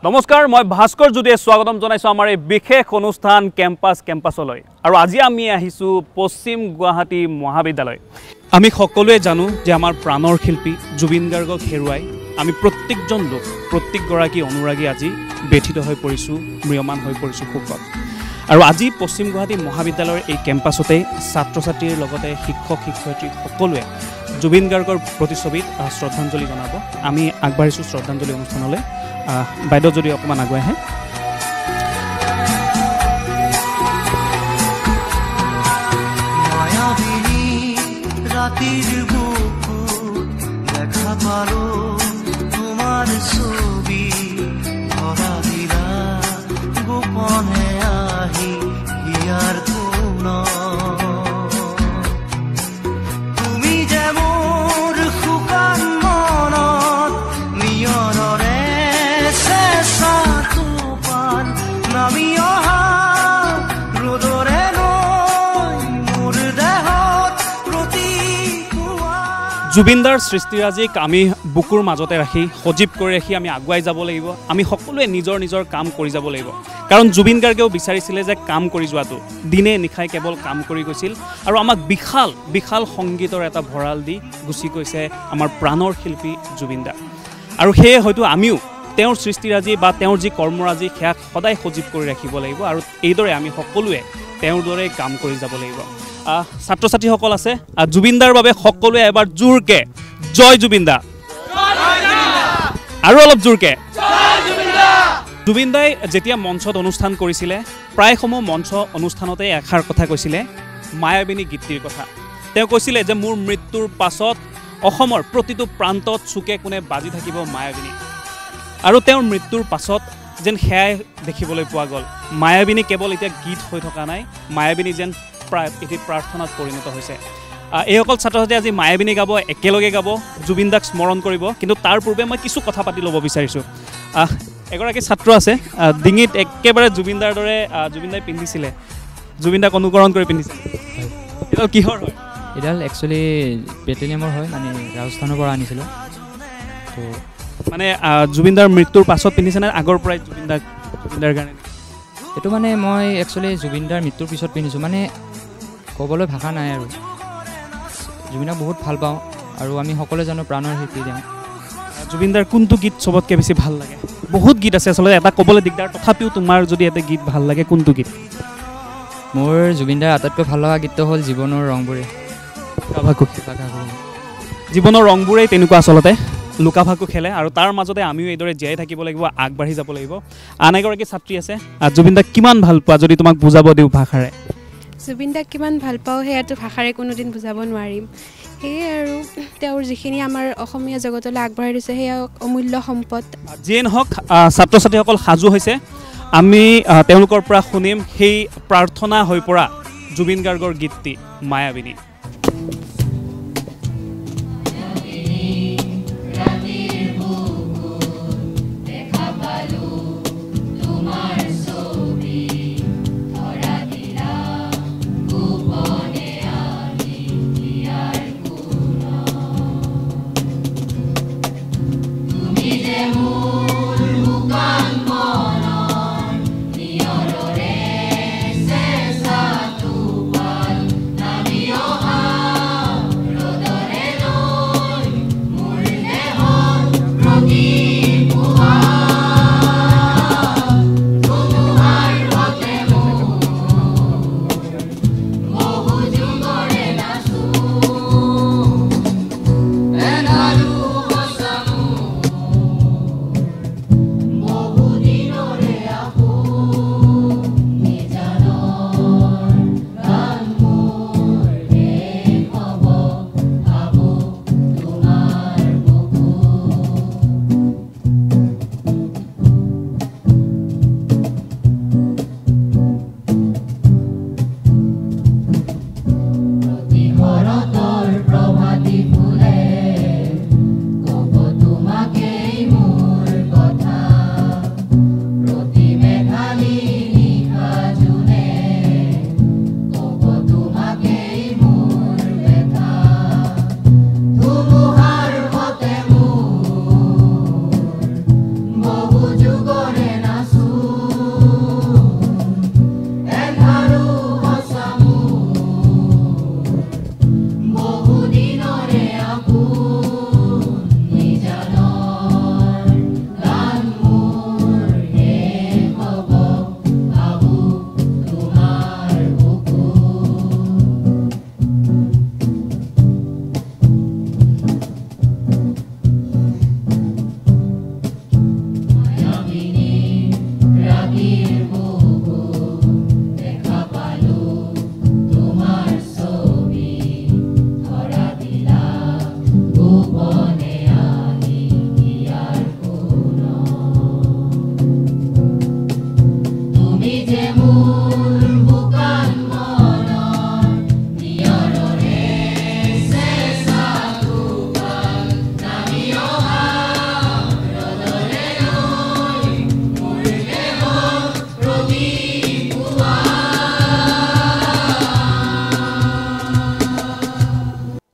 নমস্কাৰ মই ভাস্কৰ জ্যোতিয়ে স্বাগতম জনাইছো আমাৰ এই বিশেষ অনুষ্ঠান কেম্পাছলৈ আৰু আজি আমি আহিছো পশ্চিম গুৱাহাটী মহাবিদ্যালয়। আমি সকলোৱে জানো যে আমাৰ প্ৰাণৰ শিল্পী জুবিন গাৰ্গক হেৰুৱাই আমি প্ৰত্যেকজন লোক প্ৰত্যেকগৰাকী অনুৰাগী আজি ব্যথিত হৈ পৰিছো, ম্ৰিয়মান হৈ পৰিছো শোকত। আৰু আজি পশ্চিম গুৱাহাটী মহাবিদ্যালয়ৰ এই কেম্পাছতে ছাত্ৰ ছাত্ৰীৰ লগতে শিক্ষক শিক্ষয়িত্ৰী সকলোৱে জুবিন গাৰ্গৰ প্ৰতিচ্ছবিত শ্ৰদ্ধাঞ্জলি জনাব। আমি আগবাঢ়িছোঁ শ্ৰদ্ধাঞ্জলি অনুষ্ঠানলৈ। বাইদেউ যদি অকণমান আগুৱাই আহে। রাতের বুকু দেখা পালো তোমার ছবি ধরা দিলা গোপনে আহি ইয়ার কোন তুমি যে মোর শুকান মনত নিয়ৰৰে চেঁচা টোপাল নামি অহা ৰ'দৰে মোৰ দেহত জুবিনদাৰ সৃষ্টিৰাজিক আমি বুকুৰ মাজতে ৰাখি সজীৱ কৰি ৰাখি আমি আগুৱাই যাব লাগিব। আমি সকলোৱে নিজৰ নিজৰ কাম কৰি যাব লাগিব, কাৰণ জুবিন গাৰ্গেও বিচাৰিছিলে যে কাম কৰি যোৱাটো, দিনে নিশাই কেৱল কাম কৰি গৈছিল আৰু আমাক বিশাল বিশাল সংগীতৰ এটা ভঁৰাল দি গুচি গৈছে আমাৰ প্ৰাণৰ শিল্পী জুবিনদা। আৰু সেয়ে হয়তো আমিও তেওঁৰ সৃষ্টিৰাজি বা তেওঁৰ যি কৰ্মৰাজি সেয়াক সদায় সজীৱ কৰি ৰাখিব লাগিব আৰু এইদৰে আমি সকলোৱে তেওঁৰ দৰে কাম কৰি যাব লাগিব। ছাত্ৰ ছাত্ৰীসকল আছে, জুবিনদাৰ বাবে সকলোৱে এবাৰ জোৰকে জয় জুবিনদা, আৰু অলপ জোৰকে। জুবিনদাই যেতিয়া মঞ্চত অনুষ্ঠান কৰিছিলে প্ৰায়সমূহ মঞ্চ অনুষ্ঠানতে এষাৰ কথা কৈছিলে, মায়াবিনী গীতটিৰ কথা। তেওঁ কৈছিলে যে মোৰ মৃত্যুৰ পাছত অসমৰ প্ৰতিটো প্ৰান্তত চুকে কোণে বাজি থাকিব মায়াবিনী। আৰু তেওঁৰ মৃত্যুৰ পাছত যেন সেয়াই দেখিবলৈ পোৱা গ'ল। মায়াবিনী কেৱল এতিয়া গীত হৈ থকা নাই, মায়াবিনী যেন এটি প্ৰাৰ্থনাত পৰিণত হৈছে। এইসকল ছাত্ৰ ছাত্ৰী আজি মায়াবিনী গাব, একেলগে গাব, জুবিনদাক স্মৰণ কৰিব। কিন্তু তাৰ পূৰ্বে মই কিছু কথা পাতি ল'ব বিচাৰিছোঁ। এগৰাকী ছাত্ৰ আছে, ডিঙিত একেবাৰে জুবিনদাৰ দৰে জুবিনদাই পিন্ধিছিলে, জুবিনদাক অনুকৰণ কৰি পিন্ধিছিলে। এইডাল কিহৰ হয়? এইডাল একচুৱেলি পেটেনিয়ামৰ হয়, মানে ৰাজস্থানৰ পৰা আনিছিলোঁ। তো মানে জুবিনদাৰ মৃত্যুৰ পাছত পিন্ধিছেনে আগৰ পৰাই জুবিনদাৰ কাৰণে? এইটো মানে মই একচুৱেলি জুবিনদাৰ মৃত্যুৰ পিছত পিন্ধিছোঁ, মানে ক'বলৈ ভাষা নাই আৰু। জুবিনদাক বহুত ভাল পাওঁ আৰু আমি সকলোৱে জানো প্ৰাণৰ শিল্পী তেওঁ। জুবিনদাৰ কোনটো গীত চবতকৈ বেছি ভাল লাগে? বহুত গীত আছে আচলতে, এটা ক'বলৈ দিগদাৰ, তথাপিও তোমাৰ যদি এটা গীত ভাল লাগে কোনটো গীত? মোৰ জুবিনদাৰ আটাইতকৈ ভাল লগা গীতটো হ'ল জীৱনৰ ৰংবোৰে। জীৱনৰ ৰংবোৰেই তেনেকুৱা আচলতে, লুকা ভাকু খেলে আৰু তাৰ মাজতে আমিও এইদৰে জীয়াই থাকিব লাগিব, আগবাঢ়ি যাব লাগিব। আন এগৰাকী ছাত্ৰী আছে, জুবিনদাক কিমান ভাল পোৱা যদি তোমাক বুজাব দিওঁ ভাষাৰে? জুবিনদাক কিমান ভাল পাওঁ সেয়াটো ভাষাৰে কোনোদিন বুজাব নোৱাৰিম। সেয়ে আৰু তেওঁৰ যিখিনি আমাৰ অসমীয়া জগতলৈ আগবঢ়াই দিছে সেয়া অমূল্য সম্পদ। যিয়ে নহওক, ছাত্ৰ ছাত্ৰীসকল সাজু হৈছে, আমি তেওঁলোকৰ পৰা শুনিম সেই প্ৰাৰ্থনা হৈ পৰা জুবিন গাৰ্গৰ গীতটি মায়াবিনী। নিয়ৰৰে চেঁচা টোপাল নামি অহা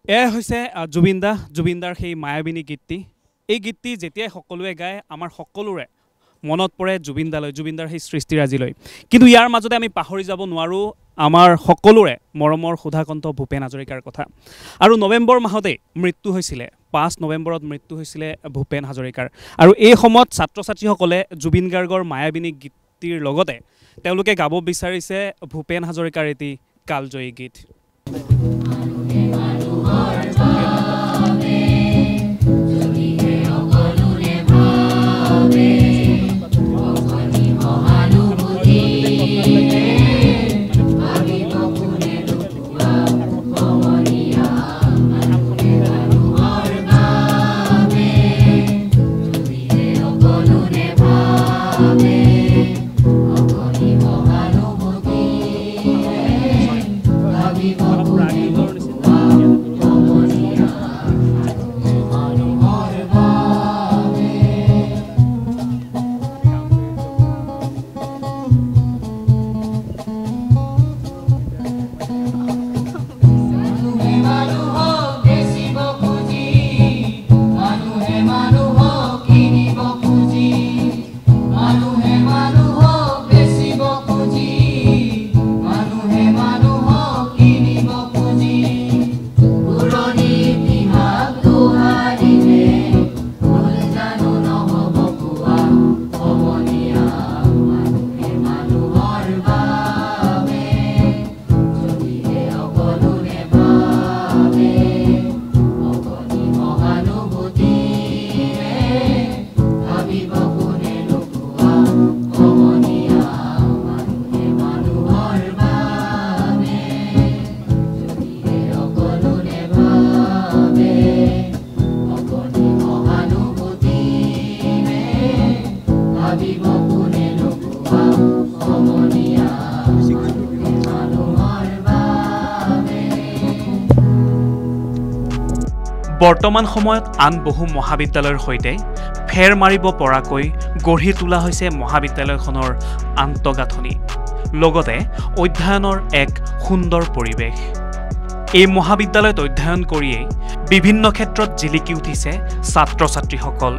এয়া হৈছে জুবিনদাৰ সেই মায়াবিনী গীতটি। এই গীতটি যেতিয়াই সকলোৱে গায় আমাৰ সকলোৰে মনত পৰে জুবিনদাৰ সেই সৃষ্টিৰাজিলৈ। কিন্তু ইয়াৰ মাজতে আমি পাহৰি যাব নোৱাৰোঁ আমাৰ সকলোৰে মৰমৰ সুধাকণ্ঠ ভূপেন হাজৰিকাৰ কথা। আৰু নৱেম্বৰ মাহতে মৃত্যু হৈছিলে, 5 নৱেম্বৰত মৃত্যু হৈছিলে ভূপেন হাজৰিকাৰ। আৰু এই সময়ত ছাত্ৰ ছাত্ৰীসকলে জুবিন গাৰ্গৰ মায়াবিনী গীতটিৰ লগতে তেওঁলোকে গাব বিচাৰিছে ভূপেন হাজৰিকাৰ এটি কালজয়ী গীত। বৰ্তমান সময়ত আন বহু মহাবিদ্যালয়ৰ সৈতে ফেৰ মাৰিব পৰাকৈ গঢ়ি তোলা হৈছে মহাবিদ্যালয়খনৰ আন্তঃগাঁথনি, লগতে অধ্যয়নৰ এক সুন্দৰ পৰিৱেশ। এই মহাবিদ্যালয়ত অধ্যয়ন কৰিয়েই বিভিন্ন ক্ষেত্ৰত জিলিকি উঠিছে ছাত্ৰ ছাত্ৰীসকল।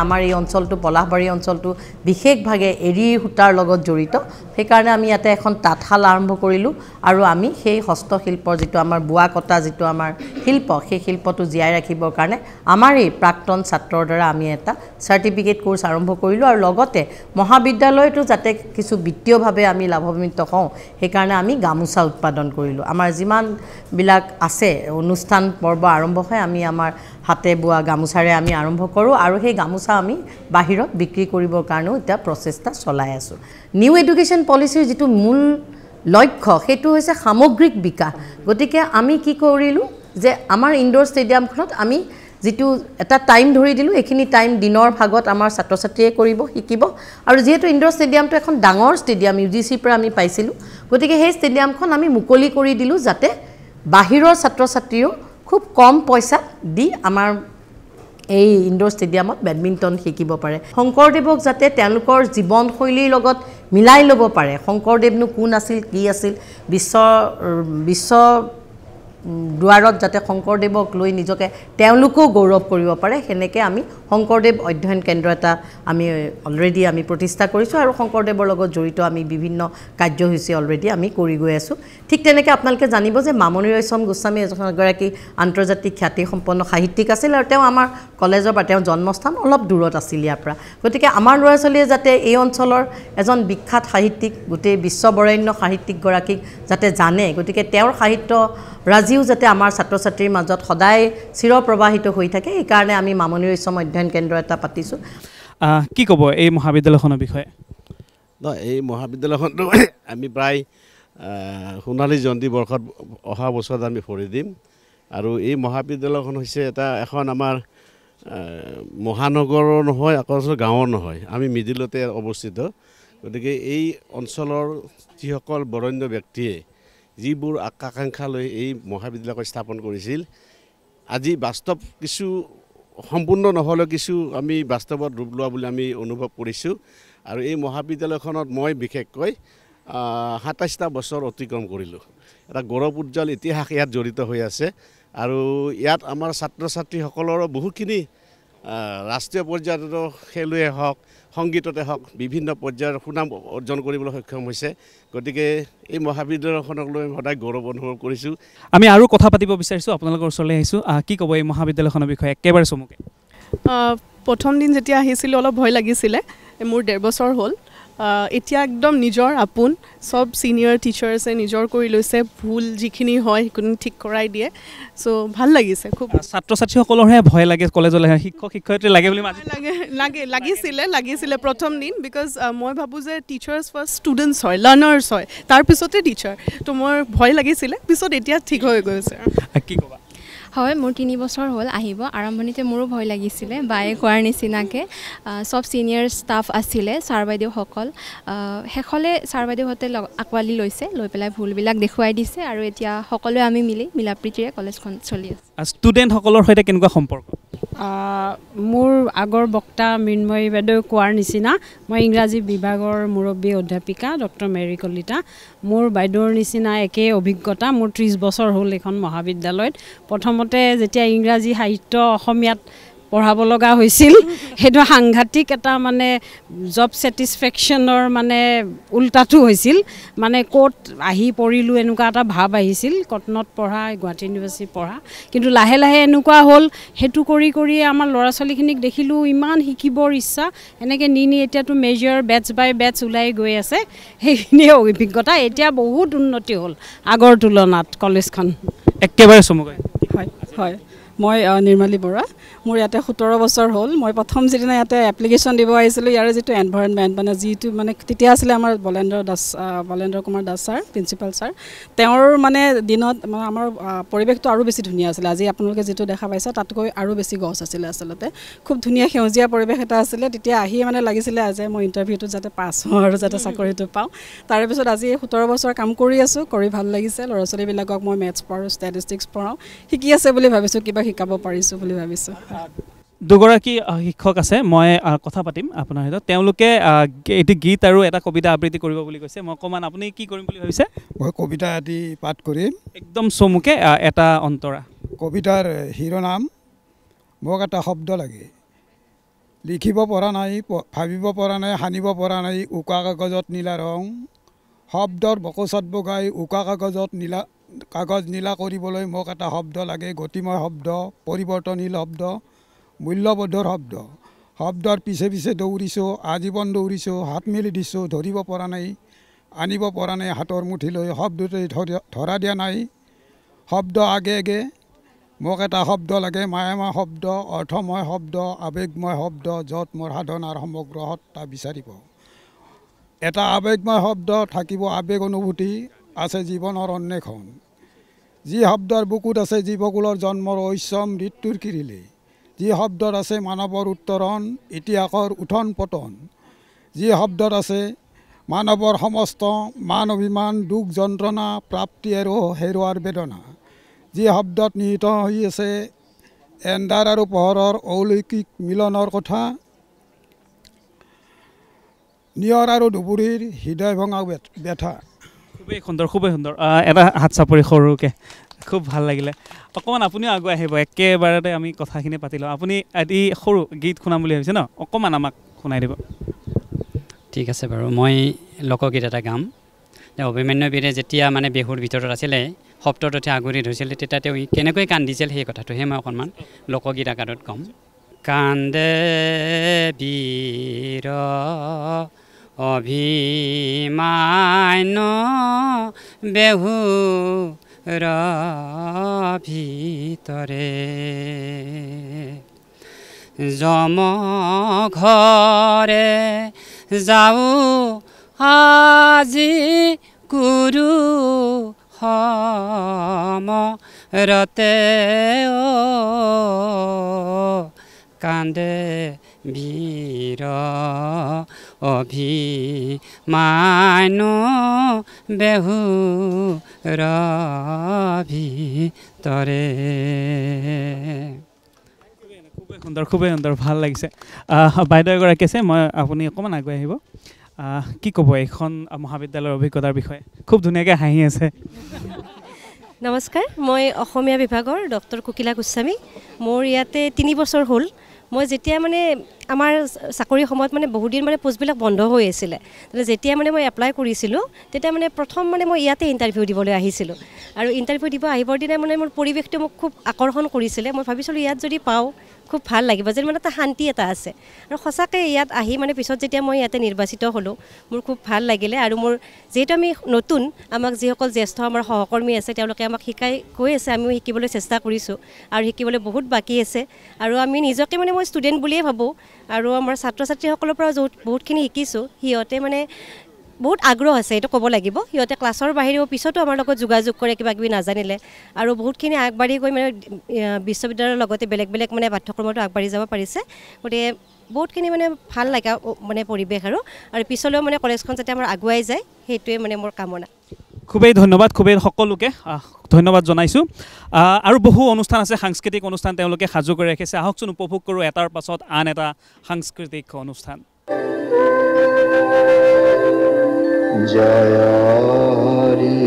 আমাৰ এই অঞ্চলটো পলাশবাৰী অঞ্চলটো বিশেষভাৱে এৰী সূতাৰ লগত জড়িত। সেইকাৰণে আমি ইয়াতে এখন তাঁতশাল আৰম্ভ কৰিলোঁ আৰু আমি সেই হস্তশিল্পৰ যিটো আমাৰ বোৱা কটা যিটো আমাৰ শিল্প, সেই শিল্পটো জীয়াই ৰাখিবৰ কাৰণে আমাৰ এই প্ৰাক্তন ছাত্ৰৰ দ্বাৰা আমি এটা চাৰ্টিফিকেট কোৰ্চ আৰম্ভ কৰিলোঁ। আৰু লগতে মহাবিদ্যালয়টো যাতে কিছু বিত্তীয়ভাৱে আমি লাভান্বিত হওঁ, সেইকাৰণে আমি গামোচা উৎপাদন কৰিলোঁ। আমাৰ যিমানবিলাক আছে অনুষ্ঠান পৰ্ব আৰম্ভ হয়, আমি আমাৰ হাতে বোৱা গামোচাৰে আমি আৰম্ভ কৰোঁ আৰু সেই গামোচা আমি বাহিৰত বিক্ৰী কৰিবৰ কাৰণেও এতিয়া প্ৰচেষ্টা চলাই আছোঁ। নিউ এডুকেশ্যন পলিচিৰ যিটো মূল লক্ষ্য সেইটো হৈছে সামগ্ৰিক বিকাশ। গতিকে আমি কি কৰিলোঁ যে আমাৰ ইনডোৰ ষ্টেডিয়ামখনত আমি যিটো এটা টাইম ধৰি দিলোঁ, এইখিনি টাইম দিনৰ ভাগত আমাৰ ছাত্ৰ ছাত্ৰীয়ে শিকিব। আৰু যিহেতু ইনডোৰ ষ্টেডিয়ামটো এখন ডাঙৰ ষ্টেডিয়াম UGCৰ পৰা আমি পাইছিলোঁ, গতিকে সেই ষ্টেডিয়ামখন আমি মুকলি কৰি দিলোঁ যাতে বাহিৰৰ ছাত্ৰ ছাত্ৰীও খুব কম পইচা দি আমাৰ এই ইনডোৰ ষ্টেডিয়ামত বেডমিণ্টন শিকিব পাৰে। শংকৰদেৱক যাতে তেওঁলোকৰ জীৱনশৈলীৰ লগত মিলাই ল'ব পাৰে, শংকৰদেৱনো কোন আছিল, কি আছিল, বিশ্ব দুৱাৰত যাতে শংকৰদেৱক লৈ নিজকে তেওঁলোকেও গৌৰৱ কৰিব পাৰে, সেনেকৈ আমি শংকৰদেৱ অধ্যয়ন কেন্দ্ৰ এটা আমি অলৰেডি আমি প্ৰতিষ্ঠা কৰিছোঁ আৰু শংকৰদেৱৰ লগত জড়িত আমি বিভিন্ন কাৰ্যসূচী অলৰেডি আমি কৰি গৈ আছোঁ। ঠিক তেনেকৈ আপোনালোকে জানিব যে মামণি ৰয়ছম গোস্বামী এগৰাকী আন্তৰ্জাতিক খ্যাতিসম্পন্ন সাহিত্যিক আছিল আৰু তেওঁ আমাৰ কলেজৰ পৰা, তেওঁৰ জন্মস্থান অলপ দূৰত আছিল ইয়াৰ পৰা। গতিকে আমাৰ ল'ৰা ছোৱালীয়ে যাতে এই অঞ্চলৰ এজন বিখ্যাত সাহিত্যিক, গোটেই বিশ্ববৰেণ্য সাহিত্যিকগৰাকীক যাতে জানে, গতিকে তেওঁৰ সাহিত্য ৰাজিও যাতে আমাৰ ছাত্ৰ ছাত্ৰীৰ মাজত সদায় চিৰপ্ৰবাহিত হৈ থাকে, সেইকাৰণে আমি মামণি ৰয়ছম অধ্যয়ন কেন্দ্ৰ এটা পাতিছোঁ। কি ক'ব এই মহাবিদ্যালয়খনৰ বিষয়ে? এই মহাবিদ্যালয়খনটো আমি প্ৰায় সোণালী জয়ন্তী বৰ্ষত অহা বছৰত আমি ভৰি দিম। আৰু এই মহাবিদ্যালয়খন হৈছে এখন আমাৰ মহানগৰৰ নহয়, আকৌ গাঁৱৰ নহয়, আমি মিডিলতে অৱস্থিত। গতিকে এই অঞ্চলৰ যিসকল বৰেণ্য ব্যক্তিয়ে যিবোৰ আকাংক্ষা লৈ এই মহাবিদ্যালয় স্থাপন কৰিছিল, আজি বাস্তৱ কিছু সম্পূৰ্ণ নহ'লেও কিছু আমি বাস্তৱত ৰূপ লোৱা বুলি আমি অনুভৱ কৰিছোঁ। আৰু এই মহাবিদ্যালয়খনত মই বিশেষকৈ 27টা বছৰ অতিক্ৰম কৰিলোঁ। এটা গৌৰৱ উজ্জ্বল ইতিহাস ইয়াত জড়িত হৈ আছে আৰু ইয়াত আমাৰ ছাত্ৰ ছাত্ৰীসকলৰো বহুখিনি ৰাষ্ট্ৰীয় পৰ্যায়ত খেলুৱৈ হওক সংগীততে হওক বিভিন্ন পৰ্যায়ৰ সুনাম অৰ্জন কৰিবলৈ সক্ষম হৈছে। গতিকে এই মহাবিদ্যালয়খনক লৈ সদায় গৌৰৱ অনুভৱ কৰিছোঁ। আমি আৰু কথা পাতিব বিচাৰিছোঁ, আপোনালোকৰ ওচৰলৈ আহিছোঁ। কি ক'ব এই মহাবিদ্যালয়খনৰ বিষয়ে একেবাৰে চমুকে? প্ৰথম দিন যেতিয়া আহিছিলোঁ অলপ ভয় লাগিছিলে। মোৰ 1.5 বছৰ হ'ল। এতিয়া একদম নিজৰ আপোন, চব ছিনিয়ৰ টিচাৰ্ছে নিজৰ কৰি লৈছে, ভুল যিখিনি হয় সেইখিনি ঠিক কৰাই দিয়ে। চ' ভাল লাগিছে খুব। ছাত্ৰ ছাত্ৰীসকলৰহে ভয় লাগে কলেজলৈ, শিক্ষক শিক্ষয়িত্ৰী লাগে বুলি লাগিছিলে প্ৰথম দিন। বিকজ মই ভাবোঁ যে টিচাৰ্ছ ফাৰ্ষ্ট ষ্টুডেণ্টছ হয়, লাৰ্ণাৰ্ছ হয়, তাৰপিছতে টিচাৰ। তো মোৰ ভয় লাগিছিলে, পিছত এতিয়া ঠিক হৈ গৈছে। কি ক'বা? হয়, মোৰ 3 বছৰ হ'ল আহিব। আৰম্ভণিতে মোৰো ভয় লাগিছিলে, বায়ে কোৱাৰ নিচিনাকৈ চব ছিনিয়ৰ ষ্টাফ আছিলে, ছাৰ বাইদেউসকল। শেষলৈ ছাৰ বাইদেউহঁতে আঁকোৱালি লৈছে, লৈ পেলাই ভুলবিলাক দেখুৱাই দিছে আৰু এতিয়া সকলোৱে আমি মিলা প্ৰীতিৰে কলেজখন চলি আছে। ষ্টুডেণ্টসকলৰ সৈতে কেনেকুৱা সম্পৰ্ক? মোৰ আগৰ বক্তা মৃন্ময়ী বাইদেউ কোৱাৰ নিচিনা মই ইংৰাজী বিভাগৰ মুৰব্বী অধ্যাপিকা ডক্টৰ মেৰী কলিতা। মোৰ বাইদেউৰ নিচিনা একেই অভিজ্ঞতা। মোৰ 30 বছৰ হ'ল এইখন মহাবিদ্যালয়ত। প্ৰথমতে যেতিয়া ইংৰাজী সাহিত্য অসমীয়াত পঢ়াব লগা হৈছিল, সেইটো সাংঘাতিক এটা মানে জব ছেটিছফেকশ্যনৰ মানে উল্টাটো হৈছিল। মানে ক'ত আহি পৰিলোঁ এনেকুৱা এটা ভাৱ আহিছিল। কটনত পঢ়া, গুৱাহাটী ইউনিভাৰ্চিটিত পঢ়া, কিন্তু লাহে লাহে এনেকুৱা হ'ল, সেইটো কৰি কৰি আমাৰ ল'ৰা ছোৱালীখিনিক দেখিলোঁ ইমান শিকিবৰ ইচ্ছা। এনেকৈ নি এতিয়াতো মেজৰ বেটছ বাই বেটছ ওলাই গৈ আছে। সেইখিনিয়ে অভিজ্ঞতা। এতিয়া বহুত উন্নতি হ'ল আগৰ তুলনাত কলেজখন। একেবাৰে চমুকৈ। হয় হয়, মই নিৰ্মালী বৰা। মোৰ ইয়াতে 17 বছৰ হ'ল। মই প্ৰথম যিদিনা ইয়াতে এপ্লিকেশ্যন দিব আহিছিলোঁ, ইয়াৰে যিটো এনভাইৰনমেণ্ট মানে যিটো মানে তেতিয়া আছিলে আমাৰ Balendra Kumar Das sir, principal sir, তেওঁৰ মানে দিনত মানে আমাৰ পৰিৱেশটো আৰু বেছি ধুনীয়া আছিলে। আজি আপোনালোকে যিটো দেখা পাইছে তাতকৈ আৰু বেছি গছ আছিলে আচলতে। খুব ধুনীয়া সেউজীয়া পৰিৱেশ এটা আছিলে। তেতিয়া আহি মানে লাগিছিলে যে মই ইণ্টাৰভিউটোত যাতে পাছ হওঁ আৰু যাতে চাকৰিটো পাওঁ। তাৰে পিছত আজি 17 বছৰ কাম কৰি আছোঁ, কৰি ভাল লাগিছে। ল'ৰা ছোৱালীবিলাকক মই মেথছ পঢ়াওঁ, ষ্টেটিষ্টিক্স পঢ়াওঁ। শিকি আছে বুলি ভাবিছোঁ, কিবা শিকাব পাৰিছোঁ বুলি ভাবিছোঁ। দুগৰাকী শিক্ষক আছে, মই কথা পাতিম আপোনাৰ সৈতে। তেওঁলোকে এটি গীত আৰু এটা কবিতা আবৃত্তি কৰিব বুলি কৈছে। মই অকণমান, আপুনি কি কৰিম বুলি ভাবিছে? মই কবিতা এটি পাঠ কৰিম। একদম চমুকে এটা অন্তৰা। কবিতাৰ শিৰোনাম মোক এটা শব্দ লাগে। লিখিব পৰা নাই, ভাবিব পৰা নাই, সানিব পৰা নাই, উকা কাগজত নীলা ৰং। শব্দৰ বকচত বগাই উকা কাগজ নীলা কৰিবলৈ মোক এটা শব্দ লাগে। গতিময় শব্দ, পৰিৱৰ্তনশীল শব্দ, মূল্যবোধৰ শব্দ। শব্দৰ পিছে পিছে দৌৰিছোঁ, আজীৱন দৌৰিছোঁ, হাত মেলি দিছোঁ, ধৰিব পৰা নাই, আনিব পৰা নাই হাতৰ মুঠিলৈ। শব্দটোৱে ধৰা দিয়া নাই, শব্দ আগে আগে। মোক এটা শব্দ লাগে, মায়াময় শব্দ, অৰ্থময় শব্দ, আৱেগময় শব্দ, য'ত মোৰ সাধনাৰ সমগ্ৰ সত্তা বিচাৰিব। এটা আৱেগময় শব্দ থাকিব, আৱেগ অনুভূতি আছে জীৱনৰ অন্বেষণ। যি শব্দৰ বুকুত আছে জীৱকুলৰ জন্মৰ ঐশ্য মৃত্যুৰ কিৰিলে। যি শব্দত আছে মানৱৰ উত্তৰণ, ইতিহাসৰ উঠন পতন। যি শব্দত আছে মানৱৰ সমস্ত মান অভিমান, দুখ যন্ত্ৰণা, প্ৰাপ্তি আৰু হেৰুৱাৰ বেদনা। যি শব্দত নিহিত হৈ আছে এন্ধাৰ আৰু পোহৰৰ অলৌকিক মিলনৰ কথা। নিয়ৰ আৰু দুবুৰীৰ হৃদয় ভঙা ব্যথা। খুবেই সুন্দৰ, খুবেই সুন্দৰ। এটা হাত চাপৰি সৰুকৈ, খুব ভাল লাগিলে। অকণমান আপুনিও আগুৱাই আহিব, একেবাৰতে আমি কথাখিনি পাতি লওঁ। আপুনি এটি সৰু গীত শুনাম বুলি ভাবিছে ন? অকণমান আমাক শুনাই দিব। ঠিক আছে বাৰু, মই লোকগীত এটা গাম। অভিমন্যু বীৰে যেতিয়া মানে বিহুৰ ভিতৰত আছিলে, সপ্তৰথে আগুৰি ধৰিছিলে, তেতিয়া তেওঁ কেনেকৈ কান্দিছিল সেই কথাটোহে মই অকণমান লোকগীত আকাৰত ক'ম। কান্দে বীৰ অভিমান্য বেহুৰ ভিতৰে, যম ঘৰে যাওঁ আজি কুৰু সমৰতে, কান্দে বীৰ অভিমান্য বেহুৰ ভিতৰে। খুবেই সুন্দৰ, খুবেই সুন্দৰ, ভাল লাগিছে। বাইদেউ এগৰাকী আছে, আপুনি অকণমান আগুৱাই আহিব। কি ক'ব এইখন মহাবিদ্যালয়ৰ অভিজ্ঞতাৰ বিষয়ে? খুব ধুনীয়াকৈ হাঁহি আছে। নমস্কাৰ, মই অসমীয়া বিভাগৰ ডক্টৰ কুকিলা গোস্বামী। মোৰ ইয়াতে 3 বছৰ হ'ল। মই যেতিয়া মানে আমাৰ চাকৰিৰ সময়ত মানে বহুদিন মানে পোষ্টবিলাক বন্ধ হৈ আছিলে, যেতিয়া মানে মই এপ্লাই কৰিছিলোঁ তেতিয়া মানে প্ৰথম মানে মই ইয়াতে ইণ্টাৰভিউ দিবলৈ আহিছিলোঁ। আৰু ইণ্টাৰভিউ দিব আহিবৰ দিনা মানে মোৰ পৰিৱেশটো মোক খুব আকৰ্ষণ কৰিছিলে। মই ভাবিছিলোঁ ইয়াত যদি পাওঁ খুব ভাল লাগিব, যেন মানে এটা শান্তি এটা আছে। আৰু সঁচাকৈ ইয়াত আহি মানে পিছত যেতিয়া মই ইয়াতে নিৰ্বাচিত হ'লোঁ, মোৰ খুব ভাল লাগিলে। আৰু মোৰ যিহেতু আমি নতুন, আমাক যিসকল জ্যেষ্ঠ আমাৰ সহকৰ্মী আছে তেওঁলোকে আমাক শিকাই গৈ আছে, আমিও শিকিবলৈ চেষ্টা কৰিছোঁ আৰু শিকিবলৈ বহুত বাকী আছে। আৰু আমি নিজকে মানে মই ষ্টুডেণ্ট বুলিয়ে ভাবোঁ। আৰু আমাৰ ছাত্ৰ ছাত্ৰীসকলৰ পৰা বহুতখিনি শিকিছোঁ। সিহঁতে মানে বহুত আগ্ৰহ আছে, এইটো ক'ব লাগিব। সিহঁতে ক্লাছৰ বাহিৰেও পিছতো আমাৰ লগত যোগাযোগ কৰে কিবা কিবি নাজানিলে, আৰু বহুতখিনি আগবাঢ়ি গৈ মানে বিশ্ববিদ্যালয়ৰ লগতে বেলেগ বেলেগ মানে পাঠ্যক্ৰমতো আগবাঢ়ি যাব পাৰিছে। গতিকে বহুতখিনি মানে ভাল লগা মানে পৰিৱেশ আৰু পিছলৈও মানে কলেজখন যাতে আমাৰ আগুৱাই যায়, সেইটোৱে মানে মোৰ কামনা। খুবেই ধন্যবাদ, খুবেই সকলোকে ধন্যবাদ জনাইছোঁ। আৰু বহু অনুষ্ঠান আছে, সাংস্কৃতিক অনুষ্ঠান তেওঁলোকে সাজু কৰি ৰাখিছে। আহকচোন উপভোগ কৰোঁ এটাৰ পাছত আন এটা সাংস্কৃতিক অনুষ্ঠান। জয় হৰি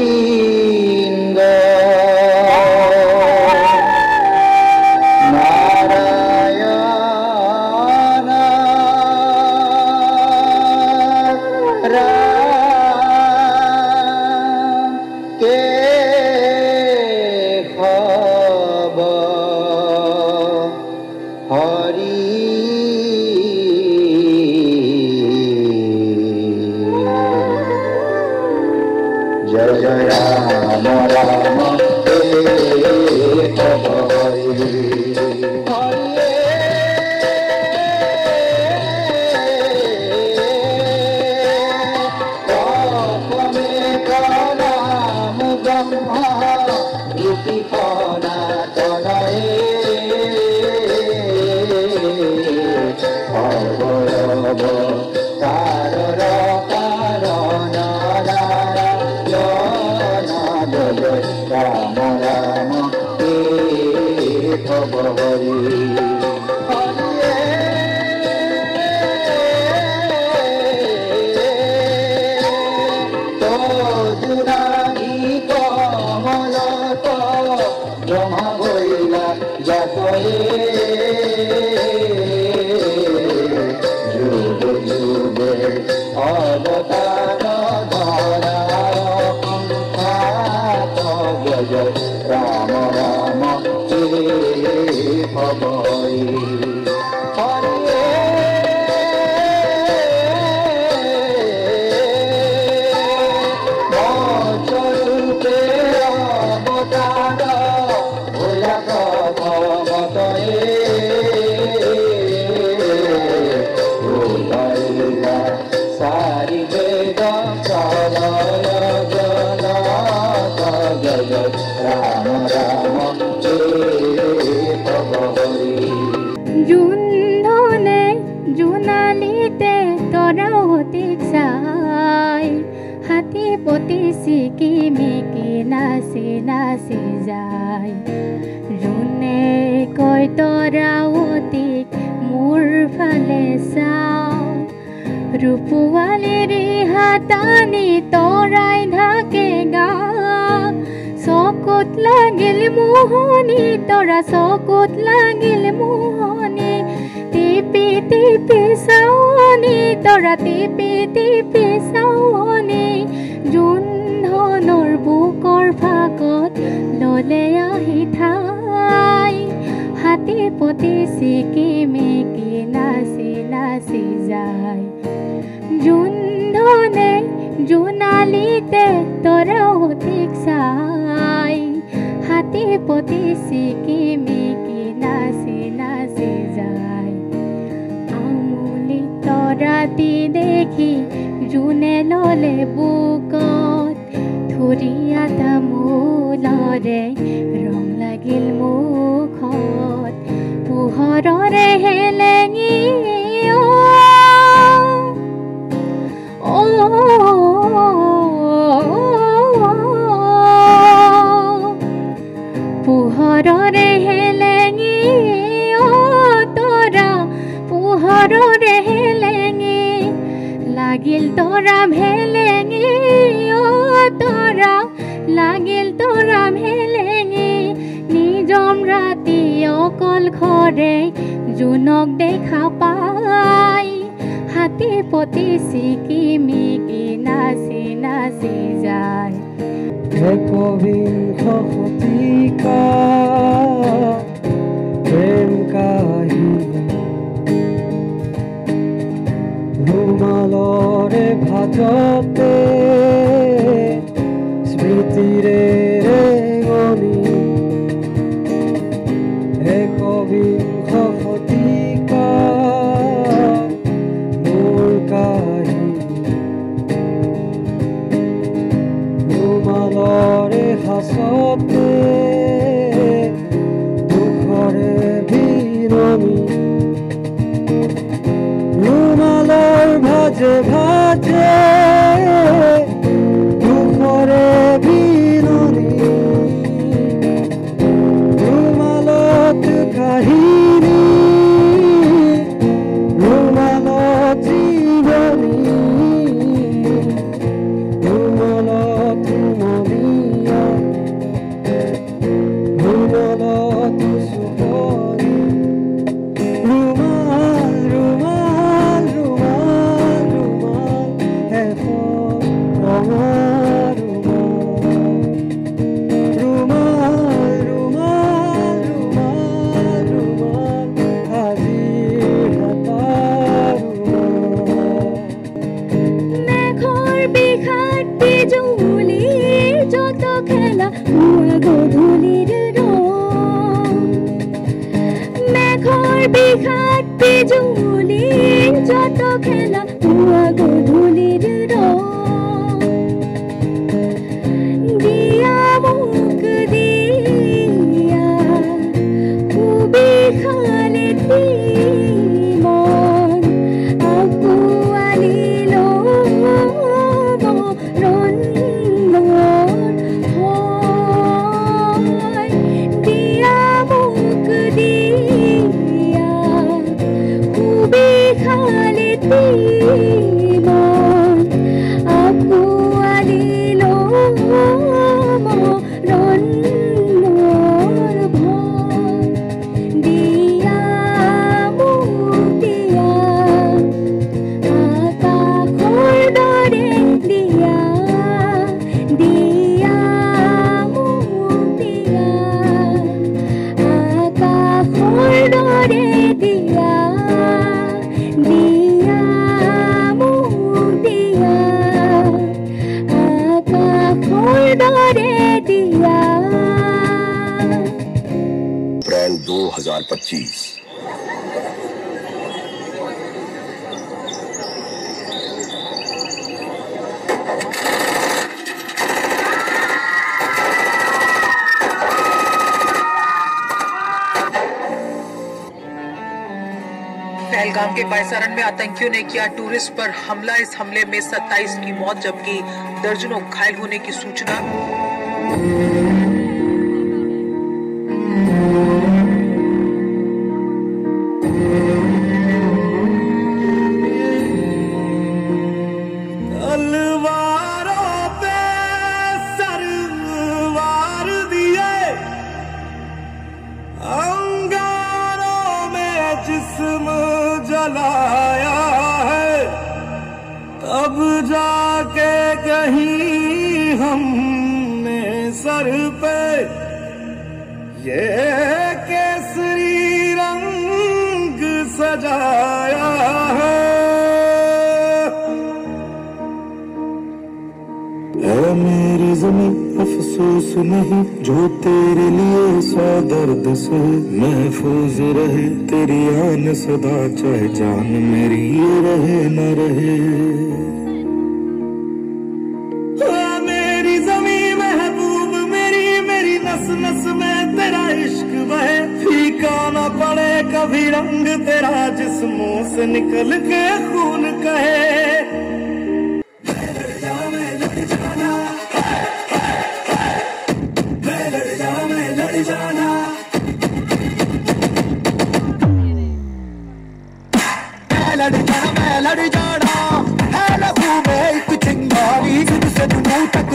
গোবিন্দ নাৰায়ণ ৰাম কেশব হৰি জয় জয় ৰাম ৰাম কেশব হৰি ৰূপৱালীৰ হাতানি তৰাই ঢাকে গা চকুত লাগিল মোহনি তৰা চকুত লাগিল মোহনি টিপি টিপি চাৱনি তৰা টিপি টিপি চাৱনি জোন ধনৰ বুকৰ ফাকত ললে আহি ঠাই হাতী পতি চিকিমিকি নাচি নাচি যায় জোন ধনে জোনালিতে তৰাও ঠিক চাই হাতী পতি চিকিমিকি নাচি নাচি যায় আমুলি তৰাতি দেখি জোনে ললে বুকত ধুৰীয়া তামোলৰে ৰং লাগিল মুখত পোহৰৰে হেলেঙি পোহৰৰে হেলেঙি লাগিল তৰা ভেলেঙি তৰা লাগিল তৰা ভেলেঙি নিজম ৰাতি অকল ঘৰে জোনক দেখা পাই হাতী পতি চিকিমিকি নাচি নাচি যায় একবিংশ শতিকা প্ৰেম কাহিনী ৰুমালৰে ভাজতে স্মৃতিৰে ৰেঙনি একবিংশ শতিকা মোৰ কাহিনী ৰুমালৰে হাসতে দুখৰে বিৰমি ৰুমালৰ ভাজে ভাজে দুখৰে বিৰমি ৰুমালত কাহিনী ৰুমালত জীৱনী ৰুমালত মনিয়া ৰুমালত সুবনি ৰুমাল ৰুমাল ৰুমাল ৰুমাল এখন ৰঙা ৰুমাল ৰুমাল ৰুমাল ৰুমাল আজি হাতাৰ মেঘৰ বিষাত বিজুলীৰ যত খেলা পুৱা গধূলিৰ ৰং মেঘৰ বিষাত বিজুলীৰ যত খেলা পুৱা গধূলিৰ ৰং দিয়া মোক দিয়া সুবিশালে মন আঁকোৱালি ল'ব ৰন্ধনৰ হয় দিয়া মোক দিয়া সুবিশালে মন আঁকোৱালি ল'ব ৰন্ধনৰ ভয় দিয়া মোক দিয়া আকাশৰ দৰে দিয়া দিয়া মোক দিয়া আকাশৰ দৰে দিয়া দিয়া মোক দিয়া আকাশৰ দৰে দিয়া अप्रैल 2025 पहलगाम के बायसारन में आतंकियों ने किया टूरिस्ट पर हमला। इस हमले में 27 की मौत जबकि दर्जनों घायल होने की सूचना। तलवारों पे सरवार दिए अंगारों में जिस्म जलाया है तब जाके कहीं हमने सर पे ये केसरी रंग सजाया है। ऐ मेरी ज़मीं अफसोस नहीं जो तेरे लिए सौ दर्द से महफूज रहे तेरी आन सदा चाहे जान मेरी ये रहे न रहे। ऐ मेरी ज़मीं महबूब मेरी मेरी नस नस में तेरा इश्क बहे फीका न पड़े कभी रंग तेरा जिस्मों से निकल के खून कहे। लड़ जाना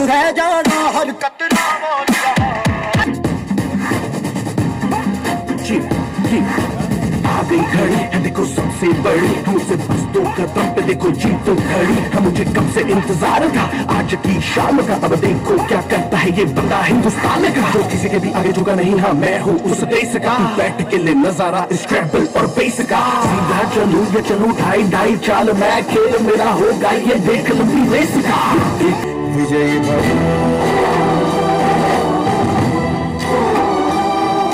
रह जाना हर कतरा बोल रहा आ गई घड़ी है देखो सबसे बड़ी मुझसे बस 2 कदम पे देखो जीत तो खड़ी है मुझे कब से इंतजार था आज की शाम का अब देखो क्या करता है ये बंदा हिंदुस्तान का जो किसी के भी आगे झुका नहीं हाँ मैं हूँ उस देश का बैठ के ले नजारा इस ट्रैवल और बेस का सीधा चलूं या चलूं ढाई चाल मैं खेल मेरा होगा ये देख लंबी रेस का विजयी भव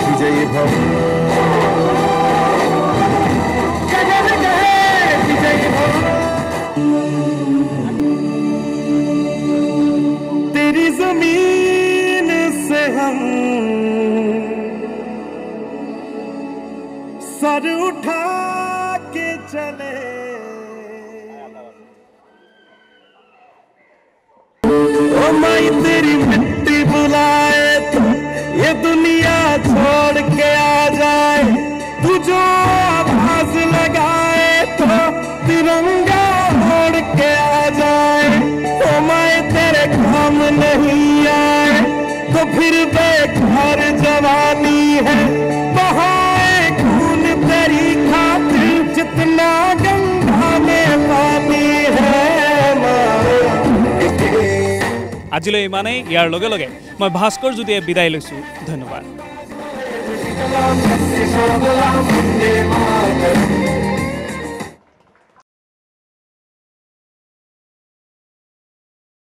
विजयी भव तेरी जमीन से हम सर उठा के चले ओ माई तेरी मिट्टी बुलाए तो ये दुनिया छोड़ के आ जाए तू जो आवाज लगाए तो तिरंगा छोड़ के आ जाए ओ माए तेरे काम नहीं आए तो फिर बेघर जवानी है बहाए खून तेरी खातिर जितना गंगा में पानी है আজিলৈ ইমানেই ইয়াৰ লগে লগে মই ভাস্কৰ জ্যোতিয়ে বিদায় লৈছোঁ ধন্যবাদ